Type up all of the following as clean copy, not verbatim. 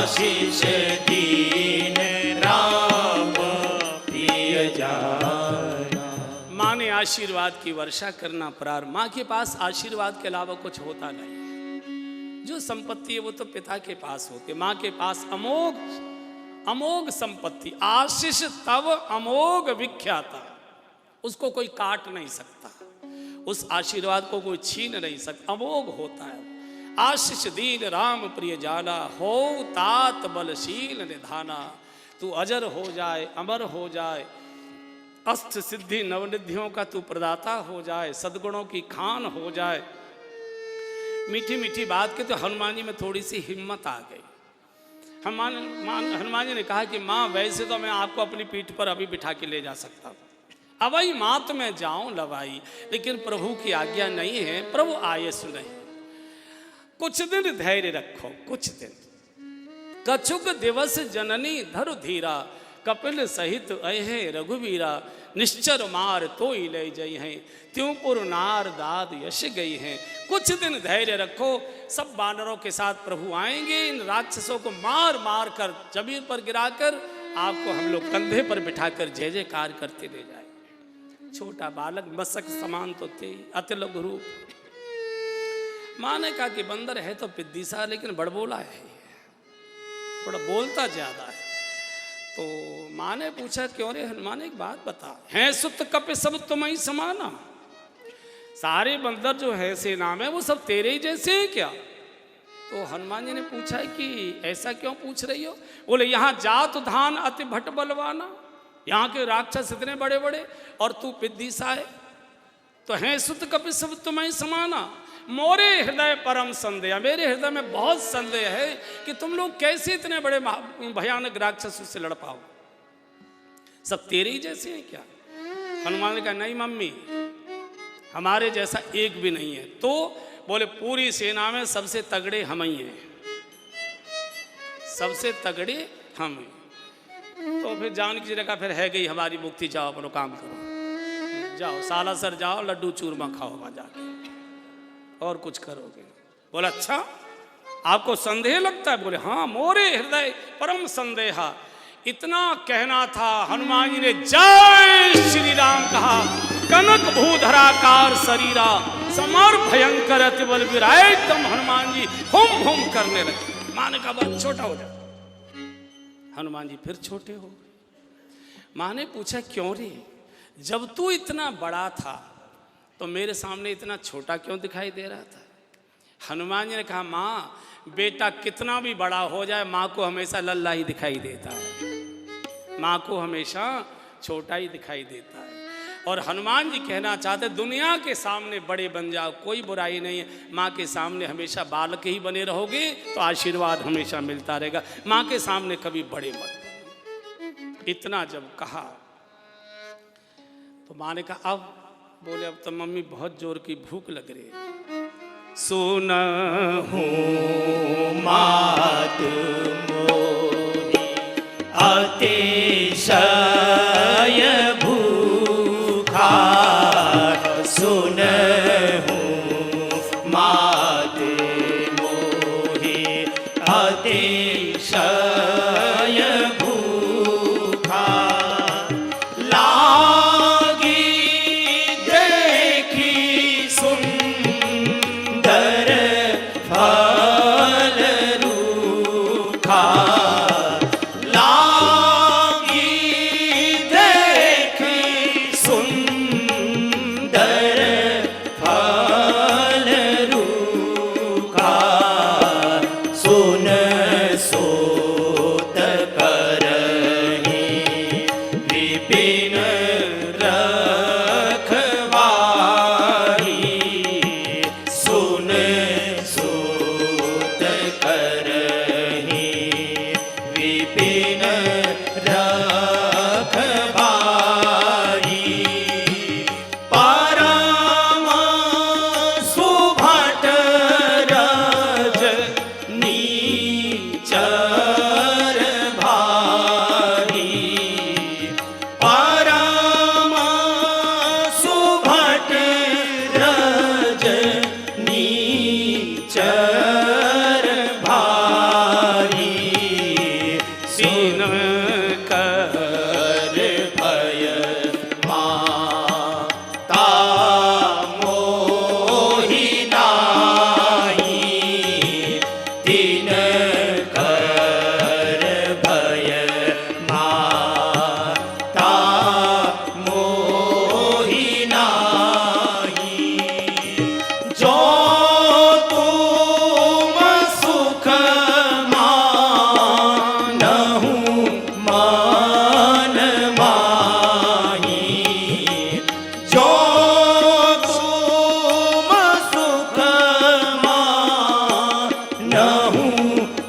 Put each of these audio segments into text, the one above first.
आशीष दीन राम प्रिय जाना। माँ ने आशीर्वाद की वर्षा करना प्रारंभ। माँ के पास आशीर्वाद के अलावा कुछ होता नहीं। जो संपत्ति है वो तो पिता के पास होती, माँ के पास अमोघ अमोघ संपत्ति। आशीष तब अमोघ विख्याता, उसको कोई काट नहीं सकता, उस आशीर्वाद को कोई छीन नहीं सकता, अमोघ होता है। आशीष दीन राम प्रिय जाना, हो तात बलशील निधाना। तू अजर हो जाए, अमर हो जाए, अष्ट सिद्धि नवनिधियों का तू प्रदाता हो जाए, सद्गुणों की खान हो जाए। मीठी मीठी बात के तो हनुमान जी में थोड़ी सी हिम्मत आ गई। हनुमान जी ने कहा कि माँ वैसे तो मैं आपको अपनी पीठ पर अभी बिठा के ले जा सकता हूँ, अवई मात में जाऊं लवाई, लेकिन प्रभु की आज्ञा नहीं है, प्रभु आये सुने। कुछ दिन धैर्य रखो, कुछ दिन। कछुक दिवस जननी धरु धीरा, कपिल सहित अहे रघुवीरा। निश्चर मार तो ही ले जई हैं, त्योंपुर नार दाद यश गई हैं। कुछ दिन धैर्य रखो, सब बानरों के साथ प्रभु आएंगे, इन राक्षसों को मार मार कर जमीन पर गिराकर आपको हम लोग कंधे पर बिठाकर जय जयकार करते ले जाए। छोटा बालक मस्तक समान तो थे, अति लघु रूप। माँ ने कहा कि बंदर है तो पिद्दी सा, लेकिन बड़बोला है, थोड़ा बोलता ज्यादा है। तो माँ ने पूछा क्यों रे हनुमान, एक बात बता, हैं सुत कपि सब तुम ही समाना? सारे बंदर जो है सेना में वो सब तेरे ही जैसे हैं क्या? तो हनुमान जी ने पूछा कि ऐसा क्यों पूछ रही हो? बोले यहाँ जात धान अति भट बलवाना, यहाँ के राक्षस इतने बड़े बड़े और तू पिद्दी सा है। तो हैं सुत कपि सब तुम ही समाना, मोरे हृदय परम संदेह, मेरे हृदय में बहुत संदेह है कि तुम लोग कैसे इतने बड़े भयानक राक्षसों से लड़ पाओ, सब तेरे ही जैसे हैं क्या? हनुमान ने कहा नहीं मम्मी, हमारे जैसा एक भी नहीं है। तो बोले पूरी सेना में सबसे तगड़े हम ही हैं, सबसे तगड़े हम हैं। तो फिर जानकी जी का फिर है गई हमारी मुक्ति, जाओ अपना काम करो, जाओ सालासर जाओ, लड्डू चूरमा खाओ वहां जाके, और कुछ करोगे? बोला अच्छा आपको संदेह लगता है? बोले हाँ, मोरे हृदय परम संदेहा। इतना कहना था, हनुमान जी ने जय श्री राम कहा। कनक भूधराकार शरीरा, समर भयंकर अति बलवीर। एकदम हनुमान जी हुम हुम करने लगे। माँ ने कहा बस छोटा हो जा। हनुमान जी फिर छोटे हो गए। माँ ने पूछा क्यों रे, जब तू इतना बड़ा था तो मेरे सामने इतना छोटा क्यों दिखाई दे रहा था? हनुमान जी ने कहा माँ, बेटा कितना भी बड़ा हो जाए माँ को हमेशा लल्ला ही दिखाई देता है, माँ को हमेशा छोटा ही दिखाई देता है। और हनुमान जी कहना चाहते दुनिया के सामने बड़े बन जाओ, कोई बुराई नहीं है, माँ के सामने हमेशा बालक ही बने रहोगे तो आशीर्वाद हमेशा मिलता रहेगा, माँ के सामने कभी बड़े मत। इतना जब कहा तो माँ ने कहा अब? बोले अब तो मम्मी बहुत जोर की भूख लग रही है। सुनहु मात मोरी अतिशय भूखा, सुनहु मात मोरी अतिशय भूखा। नीचा दिन कर भय माता मोहि नाही। जो तुम सुख मानहु मन माही। जो तुम सुख मानहु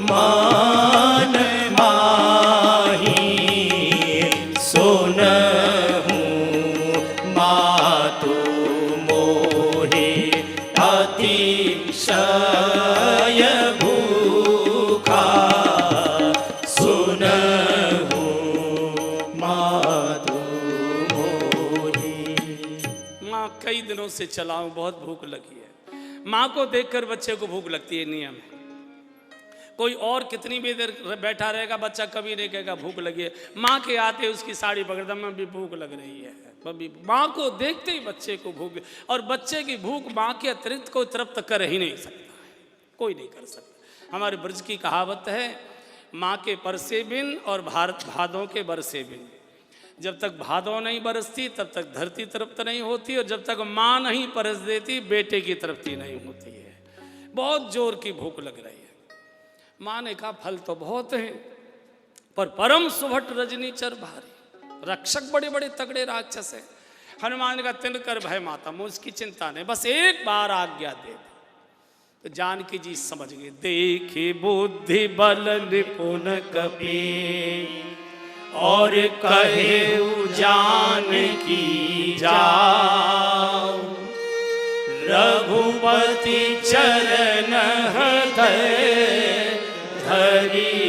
मन माही। सुनहु मातु मोहि अतिशय भूखा। सुनहु मातु मोहि। माँ कई दिनों से चला हूं, बहुत भूख लगी है। माँ को देखकर बच्चे को भूख लगती है, नियम है। कोई और कितनी भी देर बैठा रहेगा, बच्चा कभी नहीं कहेगा भूख लगी है। माँ के आते उसकी साड़ी पकड़ दम में भी भूख लग रही है। बब्बी माँ को देखते ही बच्चे को भूख, और बच्चे की भूख माँ के अतिरिक्त कोई तृप्त कर ही नहीं सकता है, कोई नहीं कर सकता। हमारे ब्रज की कहावत है, माँ के परसे बिन और भादों के बरसे बिन। जब तक भादों नहीं बरसती तब तक धरती तृप्त नहीं होती, और जब तक माँ नहीं परस देती बेटे की तृप्ति नहीं होती है। बहुत जोर की भूख लग रही है। माँ ने कहा फल तो बहुत है, पर परम सुभट रजनीचर भारी। रक्षक बड़े बड़े तगड़े राक्षस है। हनुमान का तिनकर भय माता, मुझकी चिंता नहीं, बस एक बार आज्ञा दे। तो जानकी जी समझ गए। देखी बुद्धि बल निपुण कपि, और कहे जानकी जाओ। रघुपति चरण हृदय धरि